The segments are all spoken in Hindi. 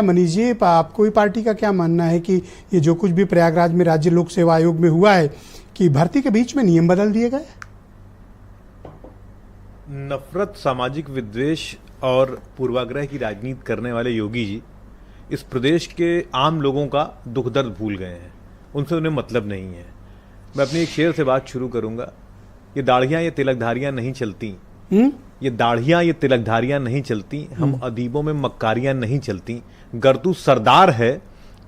मनीष जी, आपको भी पार्टी का क्या मानना है कि ये जो कुछ भी प्रयागराज में राज्य लोक सेवा आयोग में हुआ है कि भर्ती के बीच में नियम बदल दिए गए? नफरत, सामाजिक विद्वेष और पूर्वाग्रह की राजनीति करने वाले योगी जी इस प्रदेश के आम लोगों का दुख दर्द भूल गए हैं। उनसे उन्हें मतलब नहीं है। मैं अपनी एक शेर से बात शुरू करूंगा। ये दाढ़ियां, ये तिलकधारियां नहीं चलती। ये दाढ़ियां, ये तिलकधारियां नहीं चलती। हम अदीबों में मक्कारियां नहीं चलती। गर तू सरदार है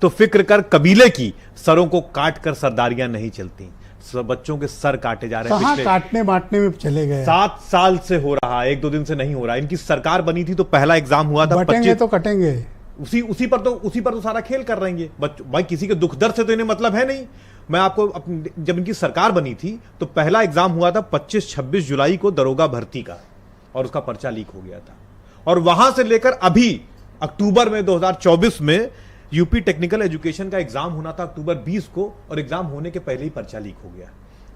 तो फिक्र कर कबीले की, सरों को काट कर सरदारियां नहीं चलती। सब बच्चों के सर काटे जा रहे हैं। कहां काटने बांटने में चले गए? 7 साल से हो रहा है, 1-2 दिन से नहीं हो रहा। इनकी सरकार बनी थी तो पहला एग्जाम हुआ था। बटेंगे तो कटेंगे। उसी पर तो सारा खेल कर रहे हैं। भाई किसी के दुख दर्द से तो इन्हें मतलब है नहीं। मैं आपको जब इनकी सरकार बनी थी तो पहला एग्जाम हुआ था 25-26 जुलाई को दरोगा भर्ती का, और उसका पर्चा लीक हो गया था। और वहां से लेकर अभी अक्टूबर में 2024 में यूपी टेक्निकल एजुकेशन का एग्जाम होना था अक्टूबर 20 को, और एग्जाम होने के पहले ही पर्चा लीक हो गया।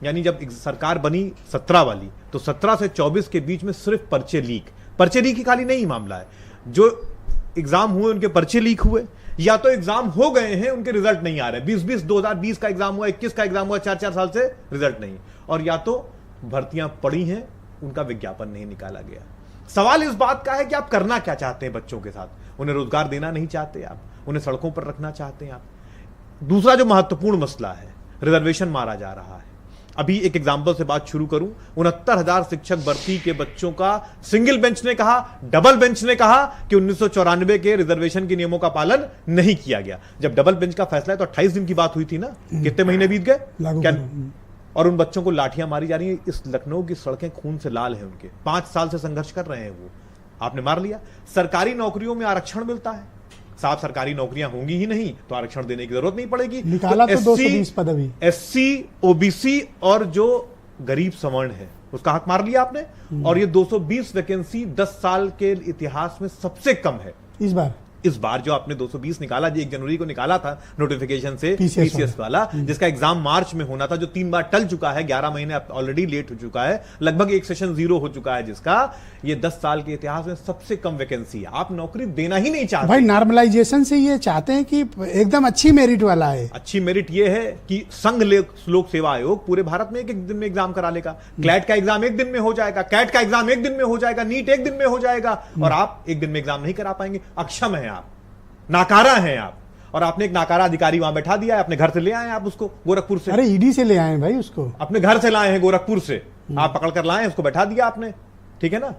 यानी जब सरकार बनी 17 वाली, तो 17 से 24 के बीच में सिर्फ पर्चे लीक ही खाली नहीं मामला है। जो एग्जाम हुए उनके पर्चे लीक हुए, या तो एग्जाम हो गए हैं उनके रिजल्ट नहीं आ रहे। 2020 का एग्जाम हुआ, 21 का एग्जाम हुआ, 4 साल से रिजल्ट नहीं, और या तो भर्तियां पड़ी हैं, उनका विज्ञापन नहीं निकाला गया। सवाल इस बात का है कि आप करना क्या चाहते हैं बच्चों के साथ? उन्हें रोजगार देना नहीं चाहते आप, उन्हें सड़कों पर रखना चाहते हैं आप। दूसरा जो महत्वपूर्ण मसला है, रिजर्वेशन मारा जा रहा है। अभी एक एग्जाम्पल से बात शुरू करूं। 69,000 शिक्षक भर्ती के बच्चों का सिंगल बेंच ने कहा, डबल बेंच ने कहा कि 1994 के रिजर्वेशन के नियमों का पालन नहीं किया गया। जब डबल बेंच का फैसला है तो 28 दिन की बात हुई थी ना, कितने महीने बीत गए क्या? और उन बच्चों को लाठियां मारी जा रही हैं। इस लखनऊ की सड़कें खून से लाल हैं उनके। 5 साल से संघर्ष कर रहे हैं वो, आपने मार लिया। सरकारी नौकरियों में आरक्षण मिलता है। साफ सरकारी नौकरियां होंगी ही नहीं तो आरक्षण देने की जरूरत नहीं पड़ेगी। निकाला तो 220 पद अभी। SC, OBC और जो गरीब सवर्ण है उसका हक मार लिया आपने। और ये 220 वैकेंसी 10 साल के इतिहास में सबसे कम है। इस बार जो आपने 220 निकाला, जो 1 जनवरी को निकाला था नोटिफिकेशन से PCS वाला, जिसका एग्जाम मार्च में होना था, जो 3 बार टल चुका है, 11 महीने ऑलरेडी लेट हो चुका है, लगभग एक सेशन 0 हो चुका है, जिसका ये 10 साल के इतिहास में सबसे कम वैकेंसी है। आप नौकरी देना ही नहीं चाहते। भाई नॉर्मलाइजेशन से ये चाहते हैं कि एकदम अच्छी मेरिट वाला है। अच्छी मेरिट ये है कि संघ लोक सेवा आयोग पूरे भारत में एक दिन में एग्जाम करा लेगा। क्लैट का एग्जाम 1 दिन में हो जाएगा, कैट का एग्जाम 1 दिन में हो जाएगा, नीट 1 दिन में हो जाएगा, और आप 1 दिन में एग्जाम नहीं करा पाएंगे। अक्षम है आप, नाकारा हैं आप, और आपने एक नाकारा अधिकारी वहां बैठा दिया है। अपने घर से ले आए आप उसको, गोरखपुर से। अरे ईडी से ले आए हैं भाई उसको, अपने घर से लाए हैं, गोरखपुर से आप पकड़ कर लाए हैं, उसको बैठा दिया आपने, ठीक है ना।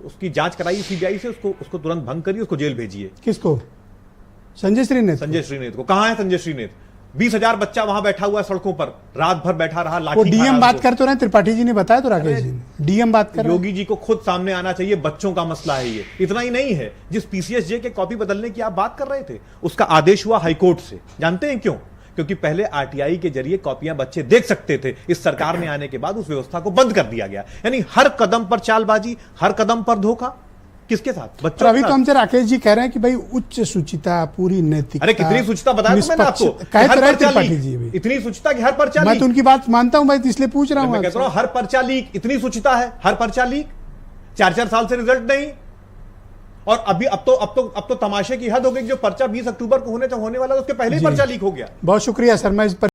उसकी जांच कराई CBI से, उसको तुरंत भंग करिए, उसको जेल भेजिए। किसको? संजय श्रीनेत को। कहां है संजय श्रीनेत? 20,000 बच्चा वहां बैठा हुआ है सड़कों पर, रात भर बैठा रहा, लाठी। वो डीएम बात कर तो रहे, त्रिपाठी जी ने बताया तो, राकेश जी ने डीएम बात कर। योगी जी को खुद सामने आना चाहिए। बच्चों का मसला है ये, इतना ही नहीं है। जिस PCSJ के कॉपी बदलने की आप बात कर रहे थे, उसका आदेश हुआ हाईकोर्ट से। जानते हैं क्यों? क्योंकि पहले RTI के जरिए कॉपियां बच्चे देख सकते थे। इस सरकार ने आने के बाद उस व्यवस्था को बंद कर दिया गया। यानी हर कदम पर चालबाजी, हर कदम पर धोखा। किसके साथ? बच्चों। अभी तो हमसे राकेश जी कह रहे हैं कि भाई उच्च शुचिता, पूरी नैतिकता। अरे कितनी शुचिता बताया मैंने आपको? इतनी शुचिता कि हर पर्चा लीक। मैं तो उनकी बात मानता हूं भाई, इसलिए पूछ रहा हूं। मैं कहता हूं हर पर्चा लीक, इतनी शुचिता है, हर पर्चा लीक, 4 साल से रिजल्ट नहीं। और अभी अब तो तमाशे की हद हो गई। जो पर्चा 20 अक्टूबर को होने वाला था, उसके पहले ही पर्चा लीक हो गया। बहुत शुक्रिया सर, मैं इस पर